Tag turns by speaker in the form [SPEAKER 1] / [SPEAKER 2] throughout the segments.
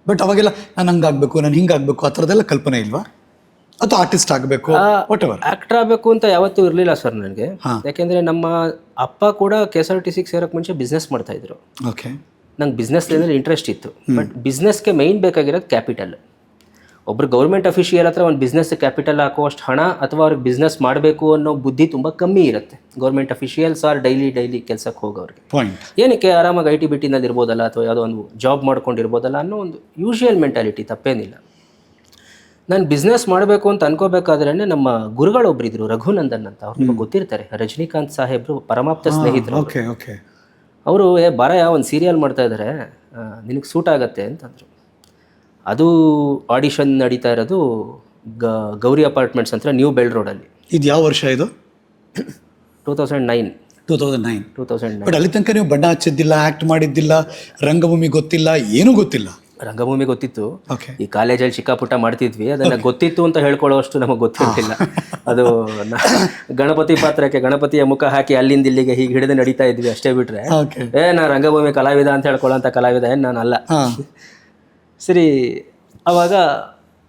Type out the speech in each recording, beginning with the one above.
[SPEAKER 1] But ಅವಾಗೆಲ್ಲ ನಾನು ಹಂಗಾಗಬೇಕು, ನಾನು ಹಿಂಗಾಗಬೇಕು ಆ ಥರದ್ದೆಲ್ಲ ಕಲ್ಪನೆ ಇಲ್ವಾ? ಅಥವಾ ಆರ್ಟಿಸ್ಟ್ ಆಗಬೇಕು, ವಾಟ್ ಎವರ್?
[SPEAKER 2] ಆ್ಯಕ್ಟರ್ ಆಗಬೇಕು ಅಂತ ಯಾವತ್ತೂ ಇರಲಿಲ್ಲ ಸರ್ ನನಗೆ. ಯಾಕೆಂದರೆ ನಮ್ಮ ಅಪ್ಪ ಕೂಡ KSRTC ಸೇರೋಕ್ಕೆ ಮುಂಚೆ ಬಿಸ್ನೆಸ್ ಮಾಡ್ತಾಯಿದ್ರು.
[SPEAKER 1] ಓಕೆ.
[SPEAKER 2] ನಂಗೆ ಬಿಸ್ನೆಸ್ ಅಂದರೆ ಇಂಟ್ರೆಸ್ಟ್ ಇತ್ತು. ಬಟ್ ಬಿಸ್ನೆಸ್ಗೆ ಮೈನ್ ಬೇಕಾಗಿರೋದು ಕ್ಯಾಪಿಟಲ್. ಒಬ್ಬರು ಗೌರ್ಮೆಂಟ್ ಅಫಿಷಿಯಲ್ ಹತ್ರ ಒಂದು ಬಿಸ್ನೆಸ್ ಕ್ಯಾಪಿಟಲ್ ಹಾಕುವಷ್ಟು ಹಣ ಅಥವಾ ಅವ್ರಿಗೆ ಬಿಸ್ನೆಸ್ ಮಾಡಬೇಕು ಅನ್ನೋ ಬುದ್ಧಿ ತುಂಬ ಕಮ್ಮಿ ಇರುತ್ತೆ ಗೌರ್ಮೆಂಟ್ ಅಫಿಷಿಯಲ್ಸ್ ಆರ್ ಡೈಲಿ ಕೆಲಸಕ್ಕೆ ಹೋಗೋರಿಗೆ. ಏನಕ್ಕೆ ಆರಾಮಾಗಿ IT BTನಲ್ಲಿ ಇರ್ಬೋದಲ್ಲ ಅಥವಾ ಯಾವುದೋ ಒಂದು ಜಾಬ್ ಮಾಡ್ಕೊಂಡಿರ್ಬೋದಲ್ಲ ಅನ್ನೋ ಒಂದು ಯೂಶುವಲ್ ಮೆಂಟಾಲಿಟಿ, ತಪ್ಪೇನಿಲ್ಲ. ನಾನು ಬಿಸ್ನೆಸ್ ಮಾಡಬೇಕು ಅಂತ ಅನ್ಕೋಬೇಕಾದ್ರೆ ನಮ್ಮ ಗುರುಗಳೊಬ್ಬರಿದ್ರು, ರಘುನಂದನ್ ಅಂತ, ಅವ್ರು ನಿಮಗೆ ಗೊತ್ತಿರ್ತಾರೆ, ರಜನಿಕಾಂತ್ ಸಾಹೇಬ್ರು ಪರಮಾಪ್ತ ಸ್ನೇಹಿತರು. ಅವರು ಬಾರಯ್ಯ ಒಂದು ಸೀರಿಯಲ್ ಮಾಡ್ತಾ ಇದ್ದಾರೆ, ನಿನಗೆ ಸೂಟ್ ಆಗತ್ತೆ ಅಂತಂದರು. ಅದು ಆಡಿಷನ್ ನಡೀತಾ ಇರೋದು ಗೌರಿ ಅಪಾರ್ಟ್ಮೆಂಟ್ಸ್ ಅಂತ ನ್ಯೂ ಬೆಲ್ ರೋಡಲ್ಲಿ.
[SPEAKER 1] ಇದು ಯಾವ ವರ್ಷ ಇದು?
[SPEAKER 2] 2009.
[SPEAKER 1] ಬಟ್ ಅಲ್ಲಿ ತನಕ ನೀವು ಬಣ್ಣ ಹಚ್ಚಿದ್ದಿಲ್ಲ, ಆ್ಯಕ್ಟ್ ಮಾಡಿದ್ದಿಲ್ಲ, ರಂಗಭೂಮಿ ಗೊತ್ತಿಲ್ಲ, ಏನೂ ಗೊತ್ತಿಲ್ಲ?
[SPEAKER 2] ರಂಗಭೂಮಿ ಗೊತ್ತಿತ್ತು, ಈ ಕಾಲೇಜಲ್ಲಿ ಚಿಕ್ಕ ಪುಟ್ಟ ಮಾಡ್ತಿದ್ವಿ, ಅದನ್ನು ಗೊತ್ತಿತ್ತು ಅಂತ ಹೇಳ್ಕೊಳ್ಳೋಷ್ಟು ನಮಗೆ ಗೊತ್ತಿರಲಿಲ್ಲ. ಅದು ಗಣಪತಿ ಪಾತ್ರಕ್ಕೆ ಗಣಪತಿಯ ಮುಖ ಹಾಕಿ ಅಲ್ಲಿಂದ ಇಲ್ಲಿಗೆ ಹೀಗೆ ಹಿಡಿದು ನಡೀತಾ ಇದ್ವಿ ಅಷ್ಟೇ ಬಿಟ್ರೆ, ನಾನು ರಂಗಭೂಮಿ ಕಲಾವಿದ ಅಂತ ಹೇಳ್ಕೊಳ್ಳೋಂಥ ಕಲಾವಿದ ಏನು ನಾನು ಅಲ್ಲ. ಸರಿ, ಅವಾಗ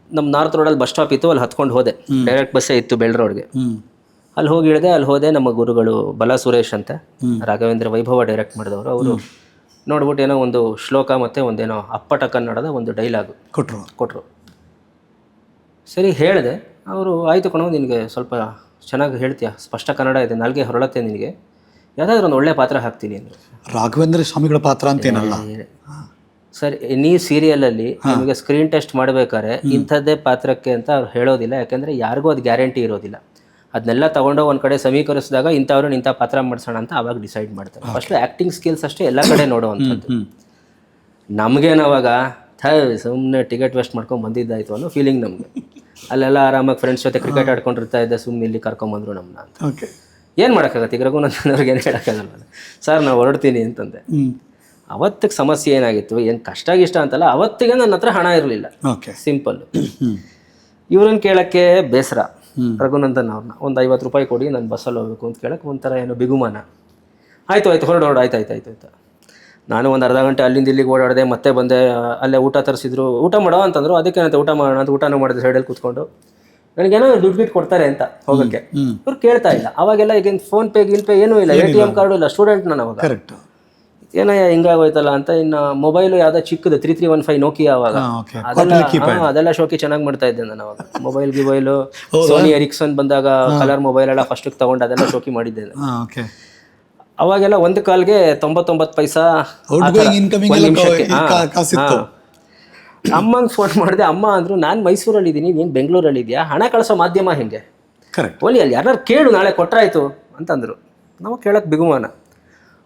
[SPEAKER 2] ನಮ್ಮ ನಾರ್ತ್ ರೋಡಲ್ಲಿ ಬಸ್ ಸ್ಟಾಪ್ ಇತ್ತು, ಅಲ್ಲಿ ಹತ್ಕೊಂಡು ಹೋದೆ. ಡೈರೆಕ್ಟ್ ಬಸ್ಸೇ ಇತ್ತು ಬೆಲ್ ರೋಡ್ಗೆ. ಅಲ್ಲಿ ಹೋಗಿ ಇಳಿದೆ. ಅಲ್ಲಿ ಹೋದೆ, ನಮ್ಮ ಗುರುಗಳು ಬಲ ಸುರೇಶ್ ಅಂತ, ರಾಘವೇಂದ್ರ ವೈಭವ ಡೈರೆಕ್ಟ್ ಮಾಡಿದವರು, ಅವರು ನೋಡ್ಬಿಟ್ಟು ಏನೋ ಒಂದು ಶ್ಲೋಕ ಮತ್ತು ಒಂದೇನೋ ಅಪ್ಪಟ ಕನ್ನಡದ ಒಂದು ಡೈಲಾಗ್ ಕೊಟ್ಟರು. ಸರಿ ಹೇಳಿದೆ. ಅವರು ಆಯಿತು ಕಣೋ, ನಿನಗೆ ಸ್ವಲ್ಪ ಚೆನ್ನಾಗಿ ಹೇಳ್ತೀಯ, ಸ್ಪಷ್ಟ ಕನ್ನಡ ಇದೆ, ನಾಲ್ಗೆ ಹೊರಳತ್ತೆ, ನಿನಗೆ ಯಾವುದಾದ್ರೂ ಒಂದು ಒಳ್ಳೆ ಪಾತ್ರ ಹಾಕ್ತೀನಿ ಅಂದರು.
[SPEAKER 1] ರಾಘವೇಂದ್ರ ಸ್ವಾಮಿಗಳ ಪಾತ್ರ ಅಂತೇನಲ್ಲ
[SPEAKER 2] ಸರ್, ನೀ ಸೀರಿಯಲಲ್ಲಿ ನಿಮಗೆ ಸ್ಕ್ರೀನ್ ಟೆಸ್ಟ್ ಮಾಡಬೇಕಾದ್ರೆ ಇಂಥದ್ದೇ ಪಾತ್ರಕ್ಕೆ ಅಂತ ಅವ್ರು ಹೇಳೋದಿಲ್ಲ. ಯಾಕೆಂದರೆ ಯಾರಿಗೂ ಅದು ಗ್ಯಾರಂಟಿ ಇರೋದಿಲ್ಲ. ಅದನ್ನೆಲ್ಲ ತೊಗೊಂಡೋಗಿ ಒಂದು ಕಡೆ ಸಮೀಕರಿಸಿದಾಗ ಇಂಥವ್ರನ್ನ ಇಂಥ ಪಾತ್ರ ಮಾಡಿಸೋಣ ಅಂತ ಆವಾಗ ಡಿಸೈಡ್ ಮಾಡ್ತಾರೆ. ಫಸ್ಟು ಆ್ಯಕ್ಟಿಂಗ್ ಸ್ಕಿಲ್ಸ್ ಅಷ್ಟೇ ಎಲ್ಲ ಕಡೆ ನೋಡುವಂಥದ್ದು. ನಮಗೇನವಾಗ ಸುಮ್ಮನೆ ಟಿಕೆಟ್ ವೇಸ್ಟ್ ಮಾಡ್ಕೊಂಡು ಬಂದಿದ್ದಾಯಿತು ಅನ್ನೋ ಫೀಲಿಂಗ್ ನಮಗೆ. ಅಲ್ಲೆಲ್ಲ ಆರಾಮಾಗಿ ಫ್ರೆಂಡ್ಸ್ ಜೊತೆ ಕ್ರಿಕೆಟ್ ಆಡ್ಕೊಂಡಿರ್ತಾ ಇದ್ದೆ, ಸುಮ್ಮನೆ ಇಲ್ಲಿ ಕರ್ಕೊಂಬಂದರು ನಮ್ಮನ್ನ ಅಂತ. ಏನು ಮಾಡೋಕ್ಕಾಗತ್ತೆ, ಈಗ ರಘುನಂದನವ್ರಿಗೆ ಏನು ಹೇಳೋಕ್ಕಾಗಲ್ಲ. ಸರ್ ನಾವು ಹೊರಡ್ತೀನಿ ಅಂತಂದೆ. ಅವತ್ತಿಗೆ ಸಮಸ್ಯೆ ಏನಾಗಿತ್ತು, ಏನು ಕಷ್ಟ ಅಂತಲ್ಲ, ಅವತ್ತಿಗೆ ನನ್ನ ಹತ್ರ ಹಣ ಇರಲಿಲ್ಲ. ಸಿಂಪಲ್. ಇವ್ರನ್ನ ಕೇಳೋಕ್ಕೆ ಬೇಸರ, ರಘುನಂದನ್ ಅವ್ರನ್ನ ಒಂದು 50 ರೂಪಾಯಿ ಕೊಡಿ, ನಾನು ಬಸ್ಸಲ್ಲಿ ಹೋಗ್ಬೇಕು ಅಂತ ಕೇಳಕ್ಕೆ ಒಂಥರ ಏನೋ ಬಿಗುಮಾನ. ಆಯಿತು ಹೊರಡು, ಆಯ್ತು. ನಾನು ಒಂದು ಅರ್ಧ ಗಂಟೆ ಅಲ್ಲಿಂದ ಇಲ್ಲಿಗೆ ಓಡಾಡಿದೆ, ಮತ್ತೆ ಬಂದೆ. ಅಲ್ಲೇ ಊಟ ತರಿಸಿದ್ರು, ಊಟ ಮಾಡೋ ಅಂತಂದರು. ಅದಕ್ಕೇನಂತೆ ಊಟ ಮಾಡೋಣ ಅಂತ ಊಟನೂ ಮಾಡಿದೆ ಸೈಡಲ್ಲಿ ಕೂತ್ಕೊಂಡು. ನನಗೇನೋ ದುಡ್ಡು ಬಿಟ್ಟು ಕೊಡ್ತಾರೆ ಅಂತ ಹೋಗೋಕ್ಕೆ. ಇವ್ರು ಕೇಳ್ತಾ ಇಲ್ಲ. ಅವಾಗೆಲ್ಲ ಈಗಿನ ಫೋನ್ಪೇ ಏನೂ ಇಲ್ಲ, ATM ಕಾರ್ಡು ಇಲ್ಲ, ಸ್ಟೂಡೆಂಟ್ ನಾನು ಅವಾಗ. ಏನಯ್ಯ ಹಿಂಗಾಗೋಯ್ತಲ್ಲ ಅಂತ. ಇನ್ನು ಮೊಬೈಲು ಯಾವುದೋ ಚಿಕ್ಕದು 3315 ನೋಕಿಯಾ ಅವಾಗ, ಅದೆಲ್ಲ ಶೋಕಿ ಚೆನ್ನಾಗಿ ಮಾಡ್ತಾ ಇದ್ದೆ ನಾನು ಅವಾಗ. ಮೊಬೈಲು ಸೋನಿ ಎರಿಕ್ಸನ್ ಬಂದಾಗ ಕಲರ್ ಮೊಬೈಲ್ ಎಲ್ಲ ಫಸ್ಟಿಗೆ ತೊಗೊಂಡು ಅದೆಲ್ಲ ಶೋಕಿ ಮಾಡಿದ್ದೆ. ಅವಾಗೆಲ್ಲ ಒಂದು ಕಾಲ್ಗೆ 99 ಪೈಸಾ ಅಮ್ಮಂಗೆ ಫೋನ್ ಮಾಡಿದೆ. ಅಮ್ಮ ಅಂದರು, ನಾನು ಮೈಸೂರಲ್ಲಿ ಇದ್ದೀನಿ, ನೀನು ಬೆಂಗಳೂರಲ್ಲಿ ಇದೆಯಾ, ಹಣ ಕಳಿಸೋ ಮಾಧ್ಯಮ ಹೆಂಗೆ, ಓಲಿ ಅಲ್ಲಿ ಯಾರು ಕೇಳು, ನಾಳೆ ಕೊಟ್ರಾಯ್ತು ಅಂತಂದರು. ನಾವು ಕೇಳಕ್ಕೆ ಬಿಗುಮಾನ.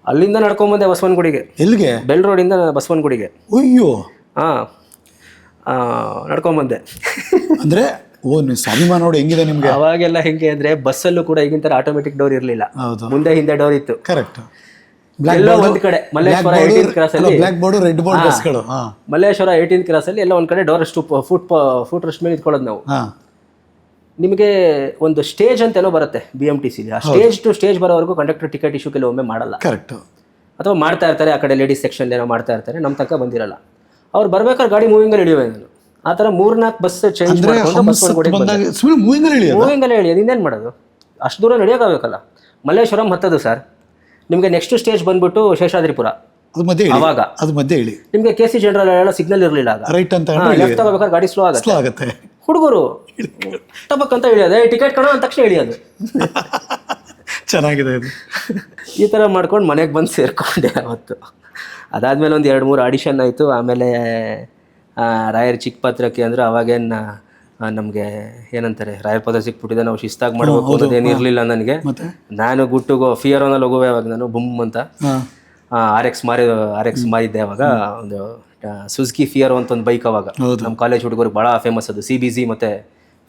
[SPEAKER 2] ಅಲ್ಲಿಂದ ನಡ್ಕೊಂಬಂದೆ ಬಸವನಗುಡಿಗೆ. ಎಲ್ಲಿಗೆ? ಬೆಲ್ ರೋಡಿಂದ ಬಸವನಗುಡಿಗೆ. ಅಯ್ಯೋ. ನಡ್ಕೊಂಬಂದೆ. ಅಂದರೆ
[SPEAKER 1] ಸ್ವಾಭಿಮಾನ ನೋಡಿ ಹೆಂಗಿದೆ ನಿಮಗೆ.
[SPEAKER 2] ಅವಾಗೆಲ್ಲ ಹೆಂಗೆ ಅಂದರೆ ಬಸ್ಸಲ್ಲೂ ಕೂಡ ಈಗಿನ ಥರ ಆಟೋಮೆಟಿಕ್ ಡೋರ್ ಇರಲಿಲ್ಲ, ಮುಂದೆ ಹಿಂದೆ ಡೋರ್ ಇತ್ತು.
[SPEAKER 1] ಕರೆಕ್ಟ್.
[SPEAKER 2] ಎಲ್ಲೋ ಒಂದು ಕಡೆ ಮಲ್ಲೇಶ್ವರ 18th ಕ್ರಾಸಲ್ಲಿ ಮಲ್ಲೇಶ್ವರ 18th ಕ್ರಾಸಲ್ಲಿ ಎಲ್ಲ ಒಂದು ಕಡೆ ಡೋರ್ ಅಷ್ಟು ಫುಟ್ ರಸ್ಟ್ ಮೇಲೆ ಇಟ್ಕೊಳ್ಳೋದು ನಾವು. ನಿಮಗೆ ಒಂದು ಸ್ಟೇಜ್ ಅಂತ ಏನೋ ಬರುತ್ತೆ BMTC. ಆ ಸ್ಟೇಜ್ ಟು ಸ್ಟೇಜ್ ಬರೋವರೆಗೂ ಕಂಡಕ್ಟರ್ ಟಿಕೆಟ್ ಇಶ್ಯೂ ಕೆಲವೊಮ್ಮೆ ಮಾಡಲ್ಲ.
[SPEAKER 1] ಕರೆಕ್ಟ್.
[SPEAKER 2] ಅಥವಾ ಮಾಡ್ತಾ ಇರ್ತಾರೆ, ಆ ಕಡೆ ಲೇಡೀಸ್ ಸೆಕ್ಷನ್ ಏನೋ ಮಾಡ್ತಾ ಇರ್ತಾರೆ, ನಮ್ಮ ತನಕ ಬಂದಿರಲ್ಲ. ಅವ್ರು ಬರ್ಬೇಕಾದ್ರೆ ಗಾಡಿ ಮೂವಿಂಗಲ್ಲಿ ಇಳಿಯುವೆ ನಾನು. ಆ ಥರ 3-4 ಬಸ್ ಚೇಂಜ್ ಮಾಡ್ಕೊಂಡು ಮೂವಿಂಗಲ್ಲೇ ಇಳಿಯೋದು. ಇನ್ನೇನು ಮಾಡೋದು, ಅಷ್ಟು ದೂರ ನಡೆಯೋಕ್ಕಾಗಬೇಕಲ್ಲ. ಮಲ್ಲೇಶ್ವರಂ ಹತ್ತದು ಸರ್. ನಿಮಗೆ ನೆಕ್ಸ್ಟ್ ಸ್ಟೇಜ್ ಬಂದ್ಬಿಟ್ಟು ಶೇಷಾದ್ರಿಪುರ. ಅವಾಗ ಅದು ಮಧ್ಯೆ ಇಳಿ. ನಿಮಗೆ KC ಜನರಲ್ ಎಲ್ಲ ಸಿಗ್ನಲ್ ಇರಲಿಲ್ಲ ಆಗ. ರೈಟ್ ಅಂತ ಲೆಫ್ಟ್ ತಗೋಬೇಕಾದ್ರೆ ಗಾಡಿ ಸ್ಲೋ ಆಗುತ್ತೆ. ಹುಡುಗರು ಟಬಕ್ ಅಂತ ಇಳಿಯೋದು, ಟಿಕೆಟ್ ಕೊಡೋ ಅಂದ ತಕ್ಷಣ ಇಳಿಯೋದು.
[SPEAKER 1] ಚೆನ್ನಾಗಿದೆ ಇದು.
[SPEAKER 2] ಈ ಥರ ಮಾಡ್ಕೊಂಡು ಮನೆಗೆ ಬಂದು ಸೇರಿಕೊಂಡೆ ಅವತ್ತು. ಅದಾದಮೇಲೆ ಒಂದು 2-3 ಆಡಿಷನ್ ಆಯಿತು. ಆಮೇಲೆ ರಾಯರ್ ಚಿಕ್ಕ ಪಾತ್ರಕ್ಕೆ ಅಂದರೆ ಅವಾಗೇನು ನಮಗೆ ಏನಂತಾರೆ, ರಾಯರ್ ಪದ ಸಿಕ್ಬಿಟ್ಟಿದೆ, ನಾವು ಶಿಸ್ತಾಗಿ ಮಾಡಬೇಕು ಅನ್ನೋದೇನು ಇರಲಿಲ್ಲ ನನಗೆ. ನಾನು ಗುಟ್ಟುಗೋ ಫಿಯರೋನಲ್ಲಿ ಹೋಗುವೆ ಅವಾಗ. ನಾನು ಬುಮ್ ಅಂತ RX ಮಾರಿದ್ದೆ ಅವಾಗ. ಒಂದು ಸುಜುಕಿ ಫಿಯರೋ ಅಂತ ಒಂದು ಬೈಕ್ ಅವಾಗ ನಮ್ಮ ಕಾಲೇಜ್ ಹುಡುಗರಿಗೆ ಭಾಳ ಫೇಮಸ್. ಅದು CBZ ಮತ್ತು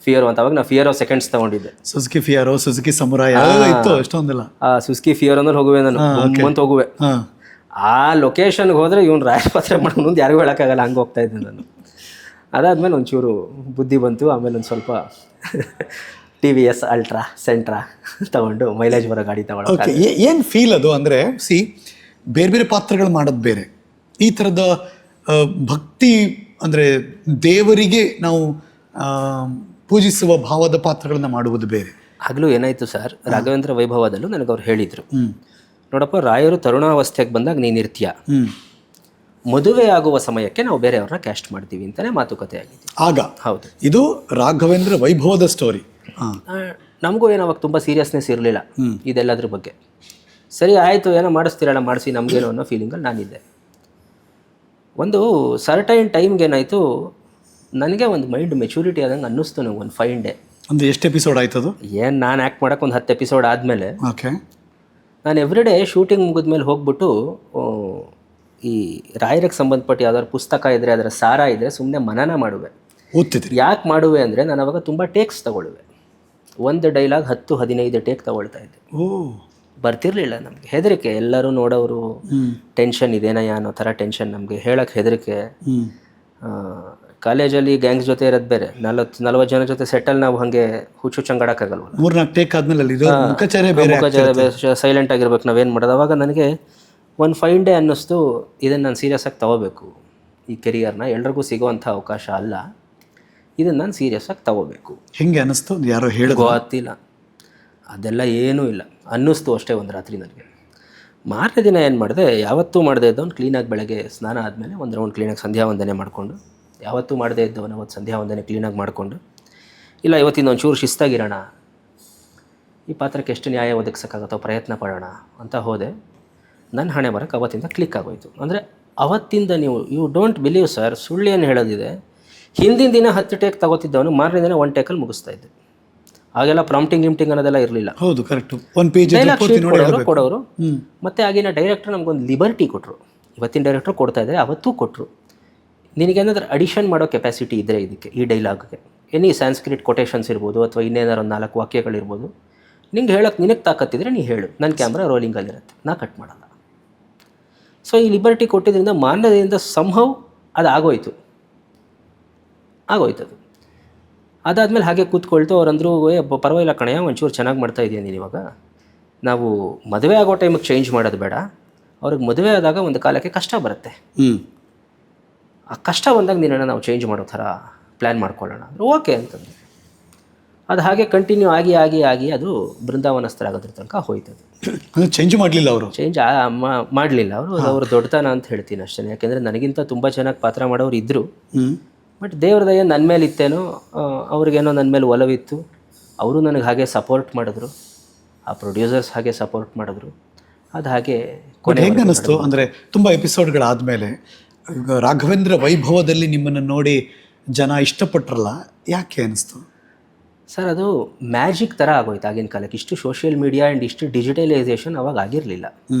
[SPEAKER 2] ಫಿಯರೋ ಅಂತ. ಅವಾಗ ನಾವು ಫಿಯರೋ ಸೆಕೆಂಡ್ಸ್ ತೊಗೊಂಡಿದ್ದೆ.
[SPEAKER 1] ಸುಜುಕಿ ಫಿಯರೋ, ಸುಜುಕಿ ಸಮುರಾಯ್ ಇತ್ತು ಅಷ್ಟೊಂದಿಲ್ಲ.
[SPEAKER 2] ಸುಜುಕಿ ಫಿಯರೋನಲ್ಲಿ ಹೋಗುವೆ ನಾನು, ಬುಮ್ ಅಂತ ಹೋಗುವೆ. ಆ ಲೊಕೇಶನ್ಗೆ ಹೋದರೆ ಇವ್ನು ರಾಯರ್ ಪಾತ್ರ ಮಾಡ್ಕೊಂಡು ಮುಂದೆ ಯಾರಿಗೂ ಹೇಳೋಕ್ಕಾಗಲ್ಲ, ಹಂಗೆ ಹೋಗ್ತಾ ಇದ್ದೆ ನಾನು. ಅದಾದಮೇಲೆ ಒಂಚೂರು ಬುದ್ಧಿ ಬಂತು. ಆಮೇಲೆ ಒಂದು ಸ್ವಲ್ಪ TVS ಅಲ್ಟ್ರಾ ಸೆಂಟ್ರಾ ತಗೊಂಡು ಮೈಲೇಜ್ ಬರೋ ಗಾಡಿ ತಗೊಳ್ಳೋ.
[SPEAKER 1] ಏನು ಫೀಲ್ ಅದು ಅಂದರೆ, ಬೇರೆ ಬೇರೆ ಪಾತ್ರಗಳು ಮಾಡೋದು ಬೇರೆ, ಈ ಥರದ ಭಕ್ತಿ ಅಂದರೆ ದೇವರಿಗೆ ನಾವು ಪೂಜಿಸುವ ಭಾವದ ಪಾತ್ರಗಳನ್ನು ಮಾಡುವುದು ಬೇರೆ.
[SPEAKER 2] ಆಗಲೂ ಏನಾಯಿತು ಸರ್, ರಾಘವೇಂದ್ರ ವೈಭವದಲ್ಲೂ ನನಗೆ ಅವ್ರು ಹೇಳಿದರು, ನೋಡಪ್ಪ ರಾಯರು ತರುಣಾವಸ್ಥೆಗೆ ಬಂದಾಗ ನೀನು ಇರ್ತೀಯ, ಮದುವೆ ಆಗುವ ಸಮಯಕ್ಕೆ ನಾವು ಬೇರೆಯವ್ರನ್ನ ಕ್ಯಾಸ್ಟ್ ಮಾಡ್ತೀವಿ ಅಂತಲೇ ಮಾತುಕತೆ ಆಗಿದೆ.
[SPEAKER 1] ಆಗ
[SPEAKER 2] ಹೌದು,
[SPEAKER 1] ಇದು ರಾಘವೇಂದ್ರ ವೈಭವದ ಸ್ಟೋರಿ.
[SPEAKER 2] ನಮಗೂ ಏನೋ ಅವಾಗ ತುಂಬ ಸೀರಿಯಸ್ನೆಸ್ ಇರಲಿಲ್ಲ ಇದೆಲ್ಲದ್ರ ಬಗ್ಗೆ. ಸರಿ ಆಯಿತು, ಏನೋ ಮಾಡಿಸ್ತೀರಲ್ಲ ಮಾಡಿಸಿ ನಮಗೇನೋ ಅನ್ನೋ ಫೀಲಿಂಗಲ್ಲಿ ನಾನಿದ್ದೆ. ಒಂದು ಸರ್ಟೈನ್ ಟೈಮ್ಗೆ ಏನಾಯಿತು, ನನಗೆ ಒಂದು ಮೈಂಡ್ ಮೆಚೂರಿಟಿ ಆದಂಗೆ ಅನ್ನಿಸ್ತು ನನಗೆ ಒಂದು 5 ಡೇ.
[SPEAKER 1] ಅಂದರೆ ಎಷ್ಟು ಎಪಿಸೋಡ್ ಆಯ್ತದು?
[SPEAKER 2] ಏನು ನಾನು ಆ್ಯಕ್ಟ್ ಮಾಡೋಕ್ಕೆ ಒಂದು 10 ಎಪಿಸೋಡ್ ಆದಮೇಲೆ
[SPEAKER 1] ಓಕೆ,
[SPEAKER 2] ನಾನು ಎವ್ರಿಡೇ ಶೂಟಿಂಗ್ ಮುಗಿದ್ಮೇಲೆ ಹೋಗ್ಬಿಟ್ಟು ಈ ರಾಯರಿಗೆ ಸಂಬಂಧಪಟ್ಟ ಯಾವ್ದಾದ್ರು ಪುಸ್ತಕ ಇದ್ದರೆ ಅದರ ಸಾರ ಇದ್ದರೆ ಸುಮ್ಮನೆ ಮನನ ಮಾಡುವೆ.
[SPEAKER 1] ಓದ್ತಿದ್ರಿ?
[SPEAKER 2] ಯಾಕೆ ಮಾಡುವೆ ಅಂದರೆ ನಾನು ಅವಾಗ ತುಂಬ ಟೇಕ್ಸ್ ತಗೊಳ್ಳುವೆ. ಒಂದು ಡೈಲಾಗ್ 10-15 ಟೇಕ್ ತಗೊಳ್ತಾ ಇದ್ದೆ.
[SPEAKER 1] ಓ,
[SPEAKER 2] ಬರ್ತಿರ್ಲಿಲ್ಲ ನಮಗೆ, ಹೆದರಿಕೆ. ಎಲ್ಲರೂ ನೋಡೋರು, ಟೆನ್ಷನ್ ಇದೇನಯ್ಯ ಅನ್ನೋ ಥರ ಟೆನ್ಷನ್, ನಮಗೆ ಹೇಳೋಕ್ಕೆ ಹೆದರಿಕೆ. ಕಾಲೇಜಲ್ಲಿ ಗ್ಯಾಂಗ್ಸ್ ಜೊತೆ ಇರೋದು ಬೇರೆ, 40 ಜನ ಜೊತೆ ಸೆಟಲ್ ನಾವು ಹಾಗೆ ಹುಚ್ಚುಚ್ಚಂಗಾಡಕ್ಕಾಗಲ್ವ.
[SPEAKER 1] 3-4 ಟೇಕ್ ಆದ್ಮೇಲೆ ಇದು ಮುಖಚರ್ಯೆ ಬೇರೆ,
[SPEAKER 2] ಸೈಲೆಂಟ್ ಆಗಿರ್ಬೇಕು ನಾವೇನು ಮಾಡೋದು. ಅವಾಗ ನನಗೆ ಒಂದು 5 ಡೇ ಅನ್ನಿಸ್ತು, ಇದನ್ನು ನಾನು ಸೀರಿಯಸ್ಸಾಗಿ ತೊಗೋಬೇಕು. ಈ ಕೆರಿಯರ್ನ ಎಲ್ರಿಗೂ ಸಿಗೋವಂಥ ಅವಕಾಶ ಅಲ್ಲ, ಇದನ್ನು ನಾನು ಸೀರಿಯಸ್ಸಾಗಿ ತೊಗೋಬೇಕು.
[SPEAKER 1] ಹೆಂಗೆ ಅನ್ನಿಸ್ತು? ಯಾರೋ ಹೇಳಿದ್ರು?
[SPEAKER 2] ಗೊತ್ತಿಲ್ಲ, ಅದೆಲ್ಲ ಏನೂ ಇಲ್ಲ, ಅನ್ನಿಸ್ತು ಅಷ್ಟೇ ಒಂದು ರಾತ್ರಿ ನನಗೆ. ಮಾರನೇ ದಿನ ಏನು ಮಾಡಿದೆ, ಯಾವತ್ತೂ ಮಾಡದೇ ಇದ್ದವನು ಕ್ಲೀನಾಗಿ ಬೆಳಗ್ಗೆ ಸ್ನಾನ ಆದಮೇಲೆ ಒಂದು ರೌಂಡ್ ಕ್ಲೀನಾಗಿ ಸಂಧ್ಯಾ ವಂದನೆ ಮಾಡಿಕೊಂಡು, ಯಾವತ್ತೂ ಮಾಡದೇ ಇದ್ದವನು ಅವತ್ತು ಸಂಧ್ಯಾ ವಂದನೆ ಕ್ಲೀನಾಗಿ ಮಾಡಿಕೊಂಡು, ಇಲ್ಲ ಇವತ್ತಿನ ಒಂಚೂರು ಶಿಸ್ತಾಗಿರೋಣ, ಈ ಪಾತ್ರಕ್ಕೆ ಎಷ್ಟು ನ್ಯಾಯ ಒದಗಿಸೋಕ್ಕಾಗುತ್ತೋ ಪ್ರಯತ್ನ ಪಡೋಣ ಅಂತ ಹೋದೆ. ನನ್ನ ಹಣೆ ಬರೋಕ್ಕೆ ಅವತ್ತಿಂದ ಕ್ಲಿಕ್ ಆಗೋಯ್ತು. ಅಂದರೆ ಅವತ್ತಿಂದ ನೀವು ಯು ಡೋಂಟ್ ಬಿಲೀವ್ ಸರ್, ಸುಳ್ಳೇನು ಹೇಳೋದಿದೆ, ಹಿಂದಿನ ದಿನ 10 ಟೇಕ್ ತಗೋತಿದ್ದವನು ಮಾರನೇ ದಿನ 1 ಟೇಕಲ್ಲಿ ಮುಗಿಸ್ತಾ ಇದ್ದೆ. ಆಗೆಲ್ಲ ಪ್ರಾಂಪ್ಟಿಂಗ್ ಅನ್ನೋದೆಲ್ಲ ಇರಲಿಲ್ಲ.
[SPEAKER 1] ಹೌದು, ಕರೆಕ್ಟ್. 1 ಪೇಜ್
[SPEAKER 2] ಕೊಡೋರು. ಮತ್ತು ಆಗಿನ ಡೈರೆಕ್ಟರ್ ನಮಗೊಂದು ಲಿಬರ್ಟಿ ಕೊಟ್ಟರು. ಇವತ್ತಿನ ಡೈರೆಕ್ಟರ್ ಕೊಡ್ತಾ ಇದ್ದಾರೆ, ಅವತ್ತೂ ಕೊಟ್ಟರು. ನಿನಗೇನಾದ್ರೂ ಅಡಿಷನ್ ಮಾಡೋ ಕೆಪಾಸಿಟಿ ಇದ್ದರೆ ಇದಕ್ಕೆ, ಈ ಡೈಲಾಗ್ಗೆ ಎನಿ ಸ್ಯಾನ್ಸ್ಕ್ರಿಟ್ ಕೊಟೇಶನ್ಸ್ ಇರ್ಬೋದು ಅಥವಾ ಇನ್ನೇನಾರು ಒಂದು 4 ವಾಕ್ಯಗಳಿರ್ಬೋದು, ನಿಂಗೆ ಹೇಳೋಕ್ಕೆ ನಿನಗೆ ತಾಕತ್ತಿದ್ರೆ ನೀ ಹೇಳು, ನನ್ನ ಕ್ಯಾಮ್ರಾ ರೋಲಿಂಗಲ್ಲಿರುತ್ತೆ, ನಾ ಕಟ್ ಮಾಡಲ್ಲ. ಸೊ ಈ ಲಿಬರ್ಟಿ ಕೊಟ್ಟಿದ್ದರಿಂದ ಮಾನ್ಯದಿಂದ ಸಂಭವ್ ಅದು ಆಗೋಯ್ತು. ಅದು ಅದಾದಮೇಲೆ ಹಾಗೆ ಕೂತ್ಕೊಳ್ತು. ಅವರಂದ್ರು, ಪರವಾಗಿಲ್ಲ ಕಣಯ್ಯ, ಒಂಚೂರು ಚೆನ್ನಾಗಿ ಮಾಡ್ತಾಯಿದ್ದೀಯ ನೀನು, ಇವಾಗ ನಾವು ಮದುವೆ ಆಗೋ ಟೈಮಿಗೆ ಚೇಂಜ್ ಮಾಡೋದು ಬೇಡ, ಅವ್ರಿಗೆ ಮದುವೆ ಆದಾಗ ಒಂದು ಕಾಲಕ್ಕೆ ಕಷ್ಟ ಬರುತ್ತೆ, ಆ ಕಷ್ಟ ಬಂದಾಗ ನಿನ್ನನ್ನು ನಾವು ಚೇಂಜ್ ಮಾಡೋ ಥರ ಪ್ಲ್ಯಾನ್ ಮಾಡ್ಕೊಳ್ಳೋಣ ಅಂದರೆ ಓಕೆ ಅಂತಂದರೆ ಅದು ಹಾಗೆ ಕಂಟಿನ್ಯೂ ಆಗಿ ಅದು ಬೃಂದಾವನಸ್ಥರಾಗೋದ್ರ ತನಕ ಹೋಯ್ತದು.
[SPEAKER 1] ಚೇಂಜ್ ಮಾಡಲಿಲ್ಲ ಅವರು,
[SPEAKER 2] ಚೇಂಜ್ ಮಾಡಲಿಲ್ಲ ಅವರು ದೊಡ್ಡತನ ಅಂತ ಹೇಳ್ತೀನಿ ಅಷ್ಟೇ. ಯಾಕೆಂದರೆ ನನಗಿಂತ ತುಂಬ ಚೆನ್ನಾಗಿ ಪಾತ್ರ ಮಾಡೋರು ಇದ್ದರು, ಬಟ್ ದೇವ್ರ ದಯ ನನ್ನ ಮೇಲೆ ಇತ್ತೇನೋ, ಅವ್ರಿಗೇನೋ ನನ್ನ ಮೇಲೆ ಒಲವಿತ್ತು, ಅವರು ನನಗೆ ಹಾಗೆ ಸಪೋರ್ಟ್ ಮಾಡಿದ್ರು, ಆ ಪ್ರೊಡ್ಯೂಸರ್ಸ್ ಹಾಗೆ ಸಪೋರ್ಟ್ ಮಾಡಿದ್ರು. ಅದು ಹಾಗೆ
[SPEAKER 1] ಹೆಂಗೆ ಅನ್ನಿಸ್ತು ಅಂದರೆ ತುಂಬ ಎಪಿಸೋಡ್ಗಳಾದಮೇಲೆ ರಾಘವೇಂದ್ರ ವೈಭವದಲ್ಲಿ ನಿಮ್ಮನ್ನು ನೋಡಿ ಜನ ಇಷ್ಟಪಟ್ರಲ್ಲ, ಯಾಕೆ ಅನ್ನಿಸ್ತು
[SPEAKER 2] ಸರ್? ಅದು ಮ್ಯಾಜಿಕ್ ಥರ ಆಗೋಯ್ತು ಆಗಿನ ಕಾಲಕ್ಕೆ. ಇಷ್ಟು ಸೋಷಿಯಲ್ ಮೀಡಿಯಾ ಆ್ಯಂಡ್ ಇಷ್ಟು ಡಿಜಿಟಲೈಸೇಷನ್ ಅವಾಗ ಆಗಿರಲಿಲ್ಲ.